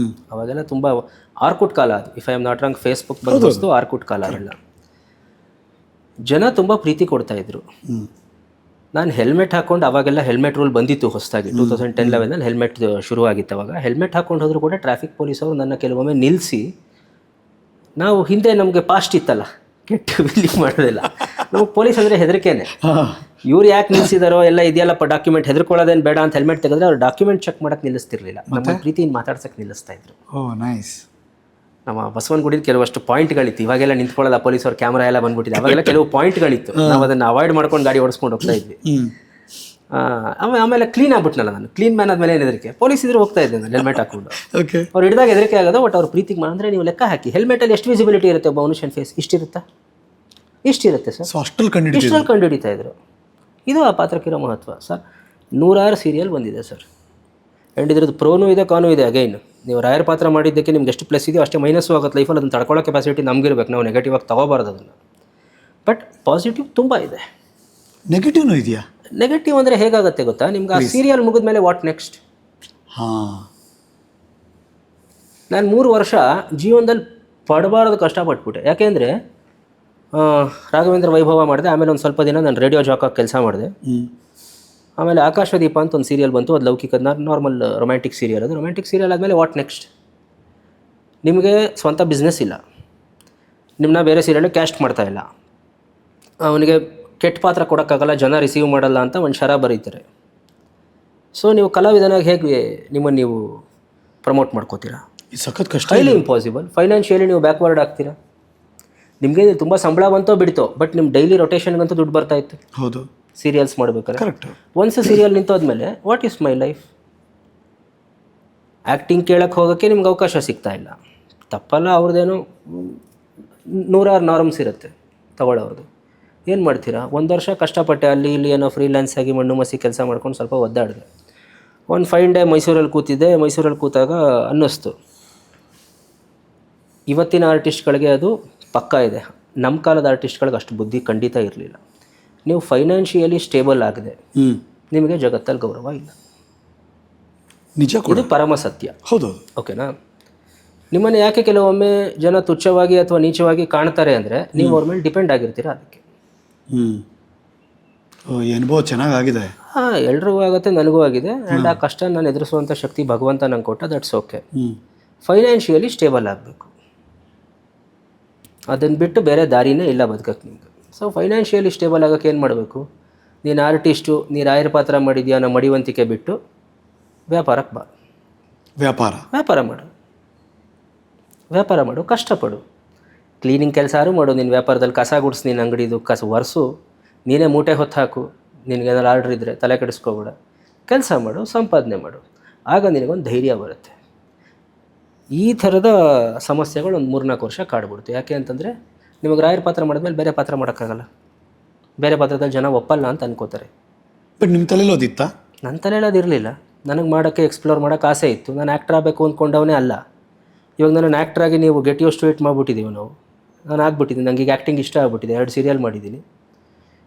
[SPEAKER 2] ಅವಾಗೆಲ್ಲ ತುಂಬ ಆರ್ಕುಟ್ ಕಾಲ ಅದು. If I am not wrong, Facebook ಬಂದು ಆರ್ಕುಟ್ ಕಾಲ ಅವೆಲ್ಲ. ಜನ ತುಂಬ ಪ್ರೀತಿ ಕೊಡ್ತಾಯಿದ್ರು. ನಾನು ಹೆಲ್ಮೆಟ್ ಹಾಕ್ಕೊಂಡು, ಅವಾಗೆಲ್ಲ ಹೆಲ್ಮೆಟ್ ರೂಲ್ ಬಂದಿತ್ತು ಹೊಸದಾಗಿ, 2010-11 ಹೆಲ್ಮೆಟ್ ಶುರುವಾಗಿತ್ತು. ಅವಾಗ ಹೆಲ್ಮೆಟ್ ಹಾಕ್ಕೊಂಡು ಹೋದರೂ ಕೂಡ ಟ್ರಾಫಿಕ್ ಪೊಲೀಸವರು ನನ್ನ ಕೆಲವೊಮ್ಮೆ ನಿಲ್ಲಿಸಿ, ನಾವು ಹಿಂದೆ ನಮಗೆ ಪಾಸ್ಟ್ ಇತ್ತಲ್ಲ, ಕೆಟ್ಟ ಬಿಲೀವ್ ಮಾಡೋದಿಲ್ಲ, ನಮಗೆ ಪೊಲೀಸ್ ಅಂದರೆ ಹೆದರಿಕೆನೆ. ಇವ್ರು ಯಾಕೆ ನಿಲ್ಲಿಸಿದಾರೋ ಎಲ್ಲ ಇದೆಯಲ್ಲಪ್ಪ ಡಾಕ್ಯುಮೆಂಟ್, ಹೆದರ್ಕೊಳ್ಳೋದೇನು ಬೇಡ ಅಂತ ಹೆಲ್ಮೆಟ್ ತೆಗೆದ್ರೆ ಅವ್ರು ಡಾಕ್ಯುಮೆಂಟ್ ಚೆಕ್ ಮಾಡೋಕ್ಕೆ ನಿಲ್ಲಿಸ್ತಿರ್ಲಿಲ್ಲ, ನಮ್ಮ ಪ್ರೀತಿಯಿಂದ ಮಾತಾಡ್ಸೋಕ್ಕೆ ನಿಲ್ಲಿಸ್ತಾ ಇದ್ರು.
[SPEAKER 1] ನೈಸ್.
[SPEAKER 2] ನಮ್ಮ ಬಸವನಗುಡಿದ ಕೆಲವಷ್ಟು ಪಾಯಿಂಟ್ಗಳಿತ್ತು. ಇವಾಗೆಲ್ಲ ನಿಂತ್ಕೊಳ್ಳೋಲ್ಲ, ಪೊಲೀಸವ್ರ ಕ್ಯಾಮ್ರಾ ಎಲ್ಲ ಬಂದ್ಬಿಟ್ಟಿದೆ. ಅವಾಗೆಲ್ಲ ಕೆಲವು ಪಾಯಿಂಟ್ಗಳಿತ್ತು, ನಾವು ಅದನ್ನು ಅವಾಯ್ಡ್ ಮಾಡ್ಕೊಂಡು ಗಾಡಿ ಓಡಿಸ್ಕೊಂಡು ಹೋಗ್ತಾ ಇದ್ವಿ. ಆಮೇಲೆ ಕ್ಲೀನ್ ಆಗ್ಬಿಟ್ನಲ್ಲ ನಾನು, ಕ್ಲೀನ್ ಮ್ಯಾನ್ ಆದಮೇಲೆ ಏನು ಹೆದರಿಕೆ, ಪೊಲೀಸ್ ಇದ್ರೆ ಹೋಗ್ತಾ ಇದ್ದೆ ನಾನು ಹೆಲ್ಮೆಟ್ ಹಾಕೊಂಡು. ಅವ್ರು ಹಿಡಿದಾಗ ಹೆದರಿಕೆ ಆಗೋದು, ಬಟ್ ಅವ್ರು ಪ್ರೀತಿಗೆ ಅಂದರೆ ನೀವು ಲೆಕ್ಕ ಹಾಕಿ, ಹೆಲ್ಮೆಟಲ್ಲಿ ಎಷ್ಟು ವಿಸಿಬಿಲಿಟಿ ಇರುತ್ತೆ ಒಬ್ಬ ಮನುಷ್ಯನ ಫೇಸ್, ಇಷ್ಟಿರುತ್ತೆ ಸರ್, ಅಷ್ಟರಲ್ಲಿ ಕಂಡುಹಿಡಿತಾ ಇದ್ರು. ಇದು ಆ ಪಾತ್ರಕ್ಕಿರೋ ಮಹತ್ವ ಸರ್. 100 ಸೀರಿಯಲ್ ಬಂದಿದೆ ಸರ್, ಆ್ಯಂಡ್ ಇದ್ರದ್ದು ಪ್ರೋನೂ ಇದೆ ಕಾನೂ ಇದೆ. ಅಗೈನ್ ನೀವು ರಾಯರ್ ಪಾತ್ರ ಮಾಡಿದ್ದಕ್ಕೆ ನಿಮ್ಗೆ ಎಷ್ಟು ಪ್ಲಸ್ ಇದೆಯೋ ಅಷ್ಟೇ ಮೈನಸ್ಸು ಆಗುತ್ತೆ ಲೈಫಲ್ಲಿ. ಅದನ್ನು ತಡ್ಕೊಳ್ಳೋ ಕೆಪಾಸಿಟಿ ನಮಗಿರ್ಬೇಕು, ನಾವು ನೆಗೆಟಿವ್ ಆಗಿ ತಗೋಬಾರ್ದು ಅದನ್ನು. ಬಟ್ ಪಾಸಿಟಿವ್ ತುಂಬ ಇದೆ.
[SPEAKER 1] ನೆಗೆಟಿವ್ನೂ ಇದೆಯಾ?
[SPEAKER 2] ನೆಗೆಟಿವ್ ಅಂದರೆ ಹೇಗಾಗುತ್ತೆ ಗೊತ್ತಾ, ನಿಮ್ಗೆ ಆ ಸೀರಿಯಲ್ ಮುಗಿದ್ಮೇಲೆ ವಾಟ್ ನೆಕ್ಸ್ಟ್? ನಾನು 3 ವರ್ಷ ಜೀವನದಲ್ಲಿ ಪಡಬಾರದು ಕಷ್ಟಪಟ್ಬಿಟ್ಟೆ. ಯಾಕೆಂದರೆ ರಾಘವೇಂದ್ರ ವೈಭವ ಮಾಡಿದೆ, ಆಮೇಲೆ ಒಂದು ಸ್ವಲ್ಪ ದಿನ ನಾನು ರೇಡಿಯೋ ಜಾಕಾಗಿ ಕೆಲಸ ಮಾಡಿದೆ. ಆಮೇಲೆ ಆಕಾಶದೀಪ ಅಂತ ಒಂದು ಸೀರಿಯಲ್ ಬಂತು, ಅದು ಲೌಕಿಕ ನಾರ್ಮಲ್ ರೊಮ್ಯಾಂಟಿಕ್ ಸೀರಿಯಲ್. ಅದು ರೊಮ್ಯಾಂಟಿಕ್ ಸೀರಿಯಲ್ ಆದಮೇಲೆ ವಾಟ್ ನೆಕ್ಸ್ಟ್? ನಿಮಗೆ ಸ್ವಂತ ಬಿಸ್ನೆಸ್ ಇಲ್ಲ, ನಿಮ್ಮನ್ನ ಬೇರೆ ಸೀರಿಯಲ್ ಕ್ಯಾಸ್ಟ್ ಮಾಡ್ತಾಯಿಲ್ಲ, ಅವನಿಗೆ ಕೆಟ್ಟ ಪಾತ್ರ ಕೊಡೋಕ್ಕಾಗಲ್ಲ, ಜನ ರಿಸೀವ್ ಮಾಡಲ್ಲ ಅಂತ ಒಂದು ಶರ ಬರೀತಾರೆ. ಸೊ ನೀವು ಕಲಾವಿದನಾಗಿ ಹೇಗೆ ನಿಮ್ಮನ್ನು ನೀವು ಪ್ರಮೋಟ್ ಮಾಡ್ಕೋತೀರಾ?
[SPEAKER 1] ಸಖತ್ ಕಷ್ಟ,
[SPEAKER 2] ಹೈಲಿ ಇಂಪಾಸಿಬಲ್. ಫೈನಾನ್ಷಿಯಲಿ ನೀವು ಬ್ಯಾಕ್ವರ್ಡ್ ಆಗ್ತೀರಾ. ನಿಮಗೆ ತುಂಬ ಸಂಬಳ ಬಂತೋ ಬಿಡ್ತೋ, ಬಟ್ ನಿಮ್ಮ ಡೈಲಿ ರೊಟೇಷನ್ಗಂತೂ ದುಡ್ಡು ಬರ್ತಾ ಇತ್ತು
[SPEAKER 1] ಹೌದು,
[SPEAKER 2] ಸೀರಿಯಲ್ಸ್ ಮಾಡ್ಬೇಕಾದ್ರೆ.
[SPEAKER 1] ಕರೆಕ್ಟ್.
[SPEAKER 2] ಒನ್ಸ್ ಸೀರಿಯಲ್ ನಿಂತೋದ್ಮೇಲೆ what is my life? Acting ಕೇಳಕ್ಕೆ ಹೋಗೋಕ್ಕೆ ನಿಮ್ಗೆ ಅವಕಾಶ ಸಿಗ್ತಾ ಇಲ್ಲ. ತಪ್ಪಲ್ಲ, ಅವ್ರದ್ದೇನೋ 100 ನಾರ್ಮ್ಸ್ ಇರುತ್ತೆ ತಗೊಳ್ಳೋರ್ದು. ಏನು ಮಾಡ್ತೀರಾ? 1 ವರ್ಷ ಕಷ್ಟಪಟ್ಟೆ, ಅಲ್ಲಿ ಇಲ್ಲಿ ಏನೋ ಫ್ರೀಲ್ಯಾನ್ಸ್ ಆಗಿ ಮಣ್ಣು ಮಸಿ ಕೆಲಸ ಮಾಡ್ಕೊಂಡು ಸ್ವಲ್ಪ ಒದ್ದಾಡಿದೆ. ಒಂದು ಫೈನ್ ಡೇ ಮೈಸೂರಲ್ಲಿ ಕೂತಿದ್ದೆ. ಮೈಸೂರಲ್ಲಿ ಕೂತಾಗ ಅನ್ನಿಸ್ತು, ಇವತ್ತಿನ ಆರ್ಟಿಸ್ಟ್ಗಳಿಗೆ ಅದು ಪಕ್ಕಾ ಇದೆ, ನಮ್ಮ ಕಾಲದ ಆರ್ಟಿಸ್ಟ್ಗಳಿಗೆ ಅಷ್ಟು ಬುದ್ಧಿ ಖಂಡಿತ ಇರಲಿಲ್ಲ. ನೀವು ಫೈನಾನ್ಷಿಯಲಿ ಸ್ಟೇಬಲ್ ಆಗದೆ ನಿಮಗೆ ಜಗತ್ತಲ್ಲಿ ಗೌರವ ಇಲ್ಲ.
[SPEAKER 1] ನಿಜ,
[SPEAKER 2] ಇದು ಪರಮ ಸತ್ಯ.
[SPEAKER 1] ಹೌದು,
[SPEAKER 2] ಓಕೆನಾ? ನಿಮ್ಮನ್ನು ಯಾಕೆ ಕೆಲವೊಮ್ಮೆ ಜನ ತುಚ್ಛವಾಗಿ ಅಥವಾ ನೀಚವಾಗಿ ಕಾಣ್ತಾರೆ ಅಂದರೆ ನೀವು ಅವ್ರ ಮೇಲೆ ಡಿಪೆಂಡ್ ಆಗಿರ್ತೀರ ಅದಕ್ಕೆ.
[SPEAKER 1] ಅನುಭವ ಚೆನ್ನಾಗಿದೆ.
[SPEAKER 2] ಹಾಂ, ಎಲ್ರಿಗೂ ಆಗುತ್ತೆ, ನನಗೂ ಆಗಿದೆ. ಆ್ಯಂಡ್ ಆ ಕಷ್ಟ ನಾನು ಎದುರಿಸುವಂಥ ಶಕ್ತಿ ಭಗವಂತ ನಂಗೆ ಕೊಟ್ಟ, ದಟ್ಸ್ ಓಕೆ. ಫೈನಾನ್ಷಿಯಲಿ ಸ್ಟೇಬಲ್ ಆಗಬೇಕು, ಅದನ್ನು ಬಿಟ್ಟು ಬೇರೆ ದಾರಿನೇ ಇಲ್ಲ ಬದುಕಕ್ಕೆ ನಿಮ್ಗೆ. ಸೊ ಫೈನಾನ್ಷಿಯಲಿ ಸ್ಟೇಬಲ್ ಆಗೋಕ್ಕೆ ಏನು ಮಾಡಬೇಕು? ನೀನು ಆರ್ಟಿಸ್ಟು, ನೀನು ರಾಯರ ಪಾತ್ರ ಮಾಡಿದ್ಯಾ ಅನ್ನೋ ಮಡಿವಂತಿಕೆ ಬಿಟ್ಟು ವ್ಯಾಪಾರಕ್ಕೆ ಬಾ. ವ್ಯಾಪಾರ ಮಾಡು, ಕಷ್ಟಪಡು. ಕ್ಲೀನಿಂಗ್ ಕೆಲಸ ಮಾಡು, ನಿನ್ನ ವ್ಯಾಪಾರದಲ್ಲಿ ಕಸ ಗುಡಿಸಿ, ನಿನ್ನ ಅಂಗಡಿದು ಕಸ ಒರೆಸು, ನೀನೇ ಮೂಟೆ ಹೊತ್ತು ಹಾಕು. ನಿನಗೇನಾದ್ರು ಆರ್ಡ್ರ್ ಇದ್ದರೆ ತಲೆ ಕೆಡಿಸ್ಕೋಬೇಡ, ಕೆಲಸ ಮಾಡು, ಸಂಪಾದನೆ ಮಾಡು. ಆಗ ನಿನಗೊಂದು ಧೈರ್ಯ ಬರುತ್ತೆ. ಈ ಥರದ ಸಮಸ್ಯೆಗಳು ಒಂದು 3-4 ವರ್ಷ ಕಾಡ್ಬಿಡ್ತು. ಯಾಕೆ ಅಂತಂದರೆ ನಿಮಗೆ ರಾಯರ ಪಾತ್ರ ಮಾಡಿದ್ಮೇಲೆ ಬೇರೆ ಪಾತ್ರ ಮಾಡೋಕ್ಕಾಗಲ್ಲ. ಬೇರೆ ಪಾತ್ರದಲ್ಲಿ ಜನ ಒಪ್ಪಲ್ಲ ಅಂತ ಅನ್ಕೋತಾರೆ.
[SPEAKER 1] ಬಟ್ ನಿಮ್ಮ ತಲೆಯಲ್ಲಿ ಓದಿತ್ತಾ?
[SPEAKER 2] ನನ್ನ ತಲೆಯಲ್ಲಿ ಅದಿರಲಿಲ್ಲ. ನನಗೆ ಮಾಡೋಕ್ಕೆ, ಎಕ್ಸ್ಪ್ಲೋರ್ ಮಾಡೋಕ್ಕೆ ಆಸೆ ಇತ್ತು. ನಾನು ಆ್ಯಕ್ಟರ್ ಆಗಬೇಕು ಅಂದ್ಕೊಂಡವನೇ ಅಲ್ಲ. ಇವಾಗ ನಾನು ಆ್ಯಕ್ಟ್ರಾಗಿ ನೀವು ಗೆಟ್ ಯೂಸ್ ಟು ಇಟ್ ಮಾಡಿಬಿಟ್ಟಿದ್ದೀವಿ ನಾವು. ನಾನು ಆಗ್ಬಿಟ್ಟಿದ್ದೀನಿ, ನನಗೆ ಈಗ ಆ್ಯಕ್ಟಿಂಗ್ ಇಷ್ಟ ಆಗ್ಬಿಟ್ಟಿದೆ. 2 ಸೀರಿಯಲ್ ಮಾಡಿದ್ದೀನಿ.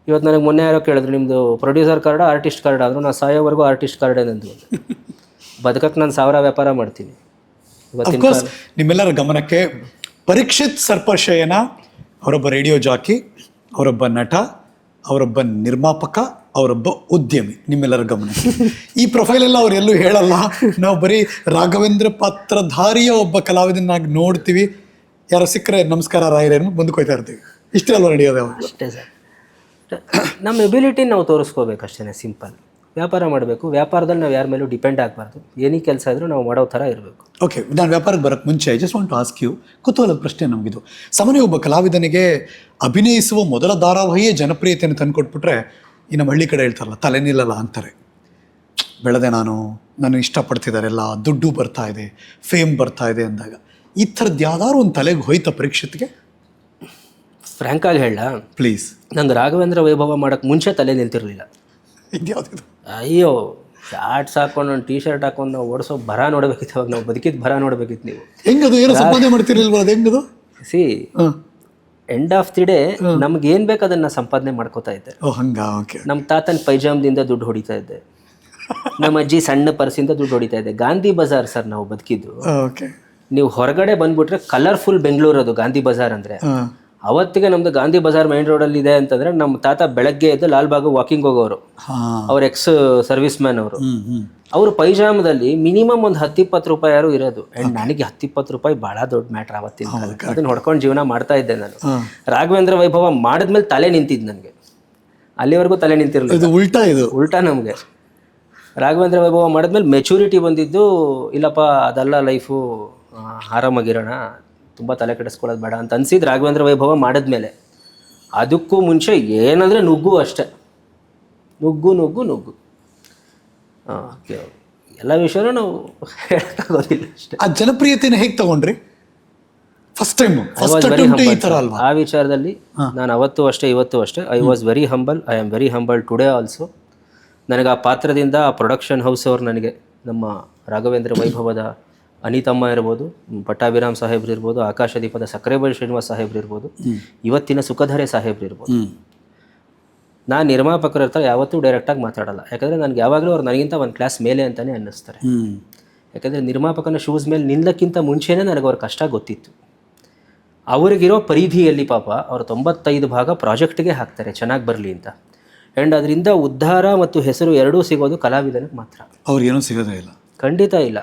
[SPEAKER 2] ಇವತ್ತು ನನಗೆ ಮೊನ್ನೆ ಯಾರೋ ಕೇಳಿದ್ರು, ನಿಮ್ಮದು ಪ್ರೊಡ್ಯೂಸರ್ ಕಾರ್ಡ ಆರ್ಟಿಸ್ಟ್ ಕಾರ್ಡ್ ಆದರೂ ನಾನು ಸಾಯೋವರೆಗೂ ಆರ್ಟಿಸ್ಟ್ ಕಾರ್ಡೇ ನಂದು. ಬದುಕಕ್ಕೆ ನಾನು 1000 ವ್ಯಾಪಾರ ಮಾಡ್ತೀನಿ.
[SPEAKER 1] ಅಫ್ಕೋರ್ಸ್ ನಿಮ್ಮೆಲ್ಲರ ಗಮನಕ್ಕೆ ಪರೀಕ್ಷಿತ್ ಸರ್ಪಶಯನ ಅವರೊಬ್ಬ ರೇಡಿಯೋ ಜಾಕಿ, ಅವರೊಬ್ಬ ನಟ, ಅವರೊಬ್ಬ ನಿರ್ಮಾಪಕ, ಅವರೊಬ್ಬ ಉದ್ಯಮಿ. ನಿಮ್ಮೆಲ್ಲರ ಗಮನಕ್ಕೆ ಈ ಪ್ರೊಫೈಲ್ ಎಲ್ಲ ಅವ್ರು ಎಲ್ಲೂ ಹೇಳಲ್ಲ. ನಾವು ಬರೀ ರಾಘವೇಂದ್ರ ಪಾತ್ರಧಾರಿಯ ಒಬ್ಬ ಕಲಾವಿದನಾಗಿ ನೋಡ್ತೀವಿ. ಯಾರೋ ಸಿಕ್ಕರೆ ನಮಸ್ಕಾರ ರಾಯರೇನು ಬಂದುಕೊಯ್ತಾ ಇರ್ತೀವಿ. ಇಷ್ಟೇ ಅಲ್ವ ನಡೆಯೋದು?
[SPEAKER 2] ಅಷ್ಟೇ ಸರ್, ನಮ್ಮ ಎಬಿಲಿಟಿ ನಾವು ತೋರಿಸ್ಕೋಬೇಕಷ್ಟೇ, ಸಿಂಪಲ್. ವ್ಯಾಪಾರ ಮಾಡಬೇಕು. ವ್ಯಾಪಾರದಲ್ಲಿ ನಾವು ಯಾರ ಮೇಲೂ ಡಿಪೆಂಡ್ ಆಗಬಾರ್ದು. ಏನೇ ಕೆಲಸ ಇದ್ರೂ ನಾವು ಮಾಡೋ ಥರ ಇರಬೇಕು.
[SPEAKER 1] ಓಕೆ, ನಾನು ವ್ಯಾಪಾರಕ್ಕೆ ಬರೋಕ್ಕೆ ಮುಂಚೆ I just want to ask you, ಕುತೂಹಲದ ಪ್ರಶ್ನೆ ನಮಗಿದು. ಸಾಮಾನ್ಯ ಒಬ್ಬ ಕಲಾವಿದನಿಗೆ ಅಭಿನಯಿಸುವ ಮೊದಲ ಧಾರಾವಾಹಿಯೇ ಜನಪ್ರಿಯತೆಯನ್ನು ತಂದುಕೊಟ್ಬಿಟ್ರೆ, ಈ ನಮ್ಮ ಹಳ್ಳಿ ಕಡೆ ಹೇಳ್ತಾರಲ್ಲ, ತಲೆ ನಿಲ್ಲಲ್ಲ ಅಂತಾರೆ. ಬೆಳೆದೆ ನಾನು ಇಷ್ಟಪಡ್ತಿದ್ದಾರೆಲ್ಲ, ದುಡ್ಡು ಬರ್ತಾ ಇದೆ, ಫೇಮ್ ಬರ್ತಾ ಇದೆ ಅಂದಾಗ ಈ ಥರದ್ದು ಯಾವ್ದಾದ್ರು ಒಂದು ತಲೆಗೆ ಹೋಯ್ತಾ ಪರೀಕ್ಷೆಗೆ?
[SPEAKER 2] ಫ್ರ್ಯಾಂಕಾಗಿ ಹೇಳ
[SPEAKER 1] ಪ್ಲೀಸ್.
[SPEAKER 2] ನಂಗೆ ರಾಘವೇಂದ್ರ ವೈಭವ ಮಾಡೋಕ್ಕೆ ಮುಂಚೆ ತಲೆ ನಿಂತಿರಲಿಲ್ಲ.
[SPEAKER 1] ಇದ್ಯಾವುದಿದು?
[SPEAKER 2] ಅಯ್ಯೋ, ಶಾರ್ಟ್ಸ್ ಹಾಕೊಂಡು ಒಂದು ಟೀ ಶರ್ಟ್ ಹಾಕೊಂಡು ನಾವು ಓಡಿಸೋ ಬರ ನೋಡಬೇಕಿತ್ತು. ಅವಾಗ ನಾವು ಬದುಕಿದ್ದು ಬರ ನೋಡಬೇಕಿತ್ತು. ನೀವು
[SPEAKER 1] ಹೆಂಗದು? ಏನೋ ಸಂಪಾದನೆ ಮಾಡ್ತಿರ್ಲಿಲ್ವ? ಅದು ಹೆಂಗದು?
[SPEAKER 2] See, end of the day ನಮ್ಗೆ ಏನು ಬೇಕು ಅದನ್ನು ಸಂಪಾದನೆ ಮಾಡ್ಕೋತಾ ಇದ್ದೆ.
[SPEAKER 1] ಓಕೆ.
[SPEAKER 2] ನಮ್ಮ ತಾತನ ಪೈಜಾಮದಿಂದ ದುಡ್ಡು ಹೊಡಿತಾ ಇದ್ದೆ. ನಮ್ಮ ಅಜ್ಜಿ ಸಣ್ಣ ಪರ್ಸಿಂದ ದುಡ್ಡು ಹೊಡಿತಾ ಇದ್ದೆ. ಗಾಂಧಿ ಬಜಾರ್ ಸರ್ ನಾವು ಬದುಕಿದ್ದು. ನೀವು ಹೊರಗಡೆ ಬಂದ್ಬಿಟ್ರೆ ಕಲರ್ಫುಲ್ ಬೆಂಗಳೂರು ಅದು ಗಾಂಧಿ ಬಜಾರ್ ಅಂದರೆ. ಅವತ್ತಿಗೆ ನಮ್ದು ಗಾಂಧಿ ಬಜಾರ್ ಮೈನ್ ರೋಡಲ್ಲಿ ಇದೆ ಅಂತಂದರೆ ನಮ್ಮ ತಾತ ಬೆಳಗ್ಗೆ ಎದ್ದು ಲಾಲ್ಬಾಗ್ ವಾಕಿಂಗ್ ಹೋಗೋರು. ಅವ್ರ ಎಕ್ಸ್ ಸರ್ವಿಸ್ ಮ್ಯಾನ್ ಅವರು. ಅವರು ಪೈಜಾಮದಲ್ಲಿ ಮಿನಿಮಮ್ ಒಂದು 10-20 ರೂಪಾಯಿ ಯಾರು ಇರೋದು. ಆ್ಯಂಡ್ ನನಗೆ 10-20 ರೂಪಾಯಿ ಭಾಳ ದೊಡ್ಡ ಮ್ಯಾಟ್ರ್ ಆವತ್ತಿನ. ಅದನ್ನ ಹೊಡ್ಕೊಂಡು ಜೀವನ ಮಾಡ್ತಾ ಇದ್ದೆ ನಾನು. ರಾಘವೇಂದ್ರ ವೈಭವ ಮಾಡಿದ್ಮೇಲೆ ತಲೆ ನಿಂತಿದ್ದು ನನಗೆ. ಅಲ್ಲಿವರೆಗೂ ತಲೆ ನಿಂತಿರಲಿಲ್ಲ. ಉಲ್ಟಾ ನಮಗೆ ರಾಘವೇಂದ್ರ ವೈಭವ ಮಾಡಿದ್ಮೇಲೆ ಮೆಚುರಿಟಿ ಬಂದಿದ್ದು. ಇಲ್ಲಪ್ಪ ಅದೆಲ್ಲ ಲೈಫು, ಆರಾಮಾಗಿರೋಣ, ತುಂಬ ತಲೆ ಕೆಡಿಸ್ಕೊಳ್ಳೋದು ಬೇಡ ಅಂತ ಅನ್ಸಿದ್ದು ರಾಘವೇಂದ್ರ ವೈಭವ ಮಾಡಿದ್ಮೇಲೆ. ಅದಕ್ಕೂ ಮುಂಚೆ ಏನಂದರೆ ನುಗ್ಗು ಅಷ್ಟೆ, ನುಗ್ಗು. ಎಲ್ಲ ವಿಷಯನೂ ನಾವು ಹೇಳೋಕ್ಕಾಗೋದಿಲ್ಲ ಅಷ್ಟೇ.
[SPEAKER 1] ಆ ಜನಪ್ರಿಯತೆನ ಹೇಗೆ ತಗೊಂಡ್ರಿ ಫಸ್ಟ್ ಟೈಮ್?
[SPEAKER 2] ಆ ವಿಚಾರದಲ್ಲಿ ನಾನು ಅವತ್ತು ಅಷ್ಟೇ, ಇವತ್ತು ಅಷ್ಟೇ. I was very humble. I am very humble today also. ನನಗೆ ಆ ಪಾತ್ರದಿಂದ ಆ ಪ್ರೊಡಕ್ಷನ್ ಹೌಸ್ ಅವರು ನನಗೆ, ನಮ್ಮ ರಾಘವೇಂದ್ರ ವೈಭವದ ಅನಿತಮ್ಮ ಇರ್ಬೋದು, ಪಟ್ಟಾಭಿರಾಮ್ ಸಾಹೇಬ್ರು ಇರ್ಬೋದು, ಆಕಾಶದೀಪದ ಸಕ್ಕರೆಬೈಲ್ ಶ್ರೀನಿವಾಸ್ ಸಾಹೇಬ್ರು ಇರ್ಬೋದು, ಇವತ್ತಿನ ಸುಖಧಾರೆ ಸಾಹೇಬ್ರು ಇರ್ಬೋದು. ನಾನು ನಿರ್ಮಾಪಕರ ಹತ್ರ ಯಾವತ್ತೂ ಡೈರೆಕ್ಟಾಗಿ ಮಾತಾಡಲ್ಲ. ಯಾಕಂದರೆ ನನಗೆ ಯಾವಾಗಲೂ ಅವ್ರು ನನಗಿಂತ ಒಂದು ಕ್ಲಾಸ್ ಮೇಲೆ ಅಂತಲೇ ಅನ್ನಿಸ್ತಾರೆ. ಯಾಕಂದರೆ ನಿರ್ಮಾಪಕನ ಶೂಸ್ ಮೇಲೆ ನಿಲ್ಲಕ್ಕಿಂತ ಮುಂಚೆನೇ ನನಗೆ ಅವ್ರ ಕಷ್ಟ ಗೊತ್ತಿತ್ತು. ಅವ್ರಿಗಿರೋ ಪರಿಧಿಯಲ್ಲಿ ಪಾಪ ಅವರು 95 ಭಾಗ ಪ್ರಾಜೆಕ್ಟ್ಗೆ ಹಾಕ್ತಾರೆ ಚೆನ್ನಾಗಿ ಬರಲಿ ಅಂತ. ಆ್ಯಂಡ್ ಅದರಿಂದ ಉದ್ಧಾರ ಮತ್ತು ಹೆಸರು ಎರಡೂ ಸಿಗೋದು ಕಲಾವಿದನಿಗೆ ಮಾತ್ರ.
[SPEAKER 1] ಅವ್ರಿಗೇನೋ ಸಿಗೋದೇ ಇಲ್ಲ,
[SPEAKER 2] ಖಂಡಿತ ಇಲ್ಲ.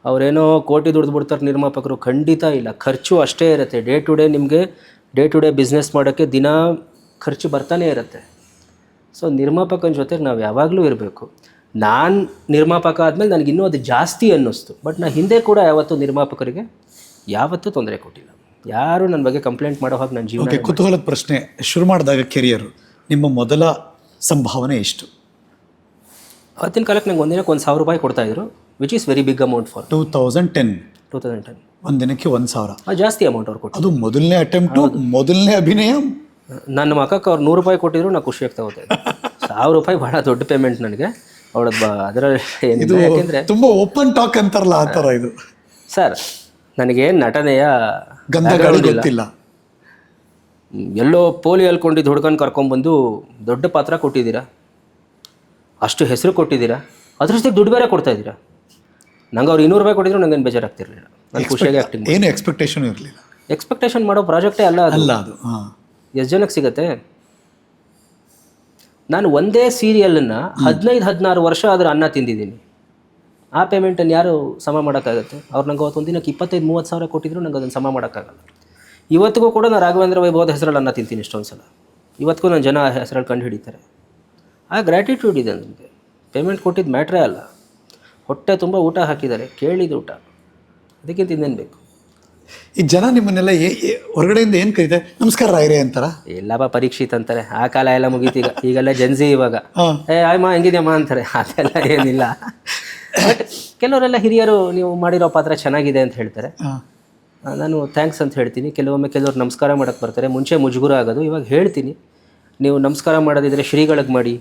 [SPEAKER 2] ಅವರೇನೋ ಕೋಟಿ ದುಡ್ದು ಬಿಡ್ತಾರೆ ನಿರ್ಮಾಪಕರು, ಖಂಡಿತ ಇಲ್ಲ. ಖರ್ಚು ಅಷ್ಟೇ ಇರುತ್ತೆ. ಡೇ ಟು ಡೇ ಬಿಸ್ನೆಸ್ ಮಾಡೋಕ್ಕೆ ದಿನ ಖರ್ಚು ಬರ್ತಾನೆ ಇರುತ್ತೆ. ಸೊ ನಿರ್ಮಾಪಕನ ಜೊತೆಗೆ ನಾವು ಯಾವಾಗಲೂ ಇರಬೇಕು. ನಾನು ನಿರ್ಮಾಪಕ ಆದಮೇಲೆ ನನಗೆ ಇನ್ನೂ ಅದು ಜಾಸ್ತಿ ಅನ್ನಿಸ್ತು. ಬಟ್ ನಾನು ಹಿಂದೆ ಕೂಡ ಯಾವತ್ತೂ ನಿರ್ಮಾಪಕರಿಗೆ ಯಾವತ್ತೂ ತೊಂದರೆ ಕೊಟ್ಟಿಲ್ಲ. ಯಾರು ನನ್ನ ಬಗ್ಗೆ ಕಂಪ್ಲೇಂಟ್ ಮಾಡೋ ಹಾಗೆ ನನ್ನ ಜೀವನ.
[SPEAKER 1] ಕುತೂಹಲದ ಪ್ರಶ್ನೆ, ಶುರು ಮಾಡಿದಾಗ ಕೆರಿಯರು ನಿಮ್ಮ ಮೊದಲ ಸಂಭಾವನೆ ಎಷ್ಟು?
[SPEAKER 2] ಅವತ್ತಿನ ಕಾಲಕ್ಕೆ ನಂಗೆ ಒಂದಿನಕ್ಕೆ ₹1,000 ಕೊಡ್ತಾಯಿದ್ರು, which is very big amount for
[SPEAKER 1] 2010. ಒಂದಿನಕ್ಕೆ 1,000
[SPEAKER 2] ಅದು ಜಾಸ್ತಿ ಅಮೌಂಟ್ ಅವ್ರು ಕೊಟ್ಟು.
[SPEAKER 1] ಅದು ಮೊದಲನೇ ಅಟೆಂಪ್ಟು, ಮೊದಲನೇ ಅಭಿನಯ.
[SPEAKER 2] ನನ್ನ ಮಕ್ಕಕ್ಕೆ ಅವ್ರು ₹100 ಕೊಟ್ಟಿದ್ರು ನಾನು ಖುಷಿ ಆಗ್ತಾ ಹೋಗ್ತಾ ಇದ್ದೆ. ₹1,000 ಭಾಳ ದೊಡ್ಡ ಪೇಮೆಂಟ್ ನನಗೆ. ಅವಳದ್ದು ಅದರಲ್ಲಿ ಏನಿಲ್ಲ, ಯಾಕೆಂದರೆ
[SPEAKER 1] ತುಂಬ ಓಪನ್ ಟಾಕ್ ಅಂತಾರಲ್ಲ ಆ ಥರ ಇದು.
[SPEAKER 2] ಸರ್ ನನಗೆ ನಟನೆಯ
[SPEAKER 1] ಗಂಧಗಳು ಗೊತ್ತಿಲ್ಲ.
[SPEAKER 2] ಎಲ್ಲೋ ಪೋಲಿ ಅಲ್ಕೊಂಡಿದ್ದು ಹುಡ್ಕೊಂಡು ಕರ್ಕೊಂಡ್ಬಂದು ದೊಡ್ಡ ಪಾತ್ರ ಕೊಟ್ಟಿದ್ದೀರಾ, ಅಷ್ಟು ಹೆಸರು ಕೊಟ್ಟಿದ್ದೀರಾ, ಅದ್ರಷ್ಟಕ್ಕೆ ದುಡ್ಡು ಬೇರೆ ಕೊಡ್ತಾ ಇದ್ದೀರಾ. ನಂಗೆ ಅವ್ರು ₹200 ಕೊಟ್ಟಿದ್ರು ನಂಗೇನು ಬೇಜಾರಾಗ್ತಿರ್ಲಿಲ್ಲ, ನಾನು ಖುಷಿಯಾಗಿ ಆ್ಯಕ್ಟಿಂಗ್.
[SPEAKER 1] ಏನು ಎಕ್ಸ್ಪೆಕ್ಟೇಷನ್ ಇರಲಿಲ್ಲ.
[SPEAKER 2] ಎಕ್ಸ್ಪೆಕ್ಟೇಷನ್ ಮಾಡೋ ಪ್ರಾಜೆಕ್ಟೇ ಅಲ್ಲ ಅದು. ಎಷ್ಟು ಜನಕ್ಕೆ ಸಿಗುತ್ತೆ? ನಾನು ಒಂದೇ ಸೀರಿಯಲನ್ನು 15-16 ವರ್ಷ ಆದರೂ ಅನ್ನ ತಿಂದಿದ್ದೀನಿ. ಆ ಪೇಮೆಂಟನ್ನು ಯಾರು ಸಮ ಮಾಡೋಕ್ಕಾಗುತ್ತೆ? ಅವ್ರು ನಂಗೆ ಅವತ್ತು ಒಂದಿನಕ್ಕೆ 25-30 ಸಾವಿರ ಕೊಟ್ಟಿದ್ರು ನಂಗೆ ಅದನ್ನು ಸಮ ಮಾಡೋಕ್ಕಾಗಲ್ಲ. ಇವತ್ತಿಗೂ ಕೂಡ ನಾನು ರಾಘವೇಂದ್ರ ವೈಭವದ ಹೆಸರಲ್ಲಿ ಅನ್ನ ತಿಂತೀನಿ ಎಷ್ಟೊಂದು ಸಲ. ಇವತ್ತಿಗೂ ನನ್ನ ಜನ ಹೆಸರಲ್ಲಿ ಕಂಡು ಹಿಡಿತಾರೆ. ಆ ಗ್ರ್ಯಾಟಿಟ್ಯೂಡ್ ಇದೆ ನನಗೆ. ಪೇಮೆಂಟ್ ಕೊಟ್ಟಿದ್ದು ಮ್ಯಾಟ್ರೇ ಅಲ್ಲ. ಹೊಟ್ಟೆ ತುಂಬ ಊಟ ಹಾಕಿದ್ದಾರೆ, ಕೇಳಿದ ಊಟ, ಅದಕ್ಕಿಂತ ಇನ್ನೇನು ಬೇಕು?
[SPEAKER 1] ಈ ಜನ ನಿಮ್ಮನ್ನೆಲ್ಲ ಹೊರಗಡೆಯಿಂದ ಏನು ಕರೀತಾರೆ? ನಮಸ್ಕಾರ ರಾಯರೇ ಅಂತಾರ?
[SPEAKER 2] ಎಲ್ಲಪ್ಪ ಪರೀಕ್ಷಿತ್ ಅಂತಾರೆ. ಆ ಕಾಲ ಎಲ್ಲ ಮುಗೀತೀಗ, ಈಗೆಲ್ಲ ಜನ್ಸಿ. ಇವಾಗ ಆಯ್ಮ ಹೆಂಗಿದ್ಯಮ್ಮ ಅಂತಾರೆ. ಅದೆಲ್ಲ ಏನಿಲ್ಲ. ಬಟ್ ಕೆಲವರೆಲ್ಲ ಹಿರಿಯರು ನೀವು ಮಾಡಿರೋ ಪಾತ್ರ ಚೆನ್ನಾಗಿದೆ ಅಂತ ಹೇಳ್ತಾರೆ. ನಾನು ಥ್ಯಾಂಕ್ಸ್ ಅಂತ ಹೇಳ್ತೀನಿ. ಕೆಲವರು ನಮಸ್ಕಾರ ಮಾಡೋಕ್ಕೆ ಬರ್ತಾರೆ. ಮುಂಚೆ ಮುಜುಗುರ ಆಗೋದು, ಇವಾಗ ಹೇಳ್ತೀನಿ, ನೀವು ನಮಸ್ಕಾರ ಮಾಡೋದಿದ್ರೆ ಶ್ರೀಗಳಿಗೆ ಮಾಡಿ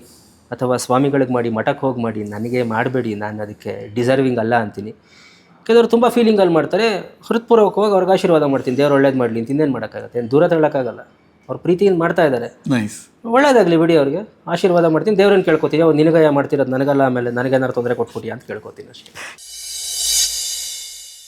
[SPEAKER 2] ಅಥವಾ ಸ್ವಾಮಿಗಳಿಗೆ ಮಾಡಿ, ಮಠಕ್ಕೆ ಹೋಗಿ ಮಾಡಿ, ನನಗೆ ಮಾಡಬೇಡಿ, ನಾನು ಅದಕ್ಕೆ ಡಿಸರ್ವಿಂಗ್ ಅಲ್ಲ ಅಂತೀನಿ. ಕೆಲವರು ತುಂಬ ಫೀಲಿಂಗಲ್ಲಿ ಮಾಡ್ತಾರೆ. ಹೃತ್ಪೂರ್ವಕವಾಗಿ ಅವ್ರಿಗೆ ಆಶೀರ್ವಾದ ಮಾಡ್ತೀನಿ, ದೇವ್ರು ಒಳ್ಳೇದು ಮಾಡಲಿ ಅಂತ. ಇನ್ನೇನು ಮಾಡೋಕ್ಕಾಗತ್ತೆ? ಏನು ದೂರ ತಳ್ಳೋಕ್ಕಾಗಲ್ಲ. ಅವ್ರು ಪ್ರೀತಿಯಿಂದ ಮಾಡ್ತಾ ಇದ್ದಾರೆ, ಒಳ್ಳೇದಾಗಲಿ ಬಿಡಿ, ಅವ್ರಿಗೆ ಆಶೀರ್ವಾದ ಮಾಡ್ತೀನಿ. ದೇವ್ರನ್ನ ಕೇಳ್ಕೊತೀವಿ, ಅವ್ರು ನಿನಗಯ್ಯ ಮಾಡ್ತಿರೋದು ನನಗಲ್ಲ, ಆಮೇಲೆ ನನಗೇನಾರು ತೊಂದರೆ ಕೊಟ್ಬಿಟ್ಟಿಯಾ ಅಂತ ಕೇಳ್ಕೊತೀನಿ ಅಷ್ಟೇ.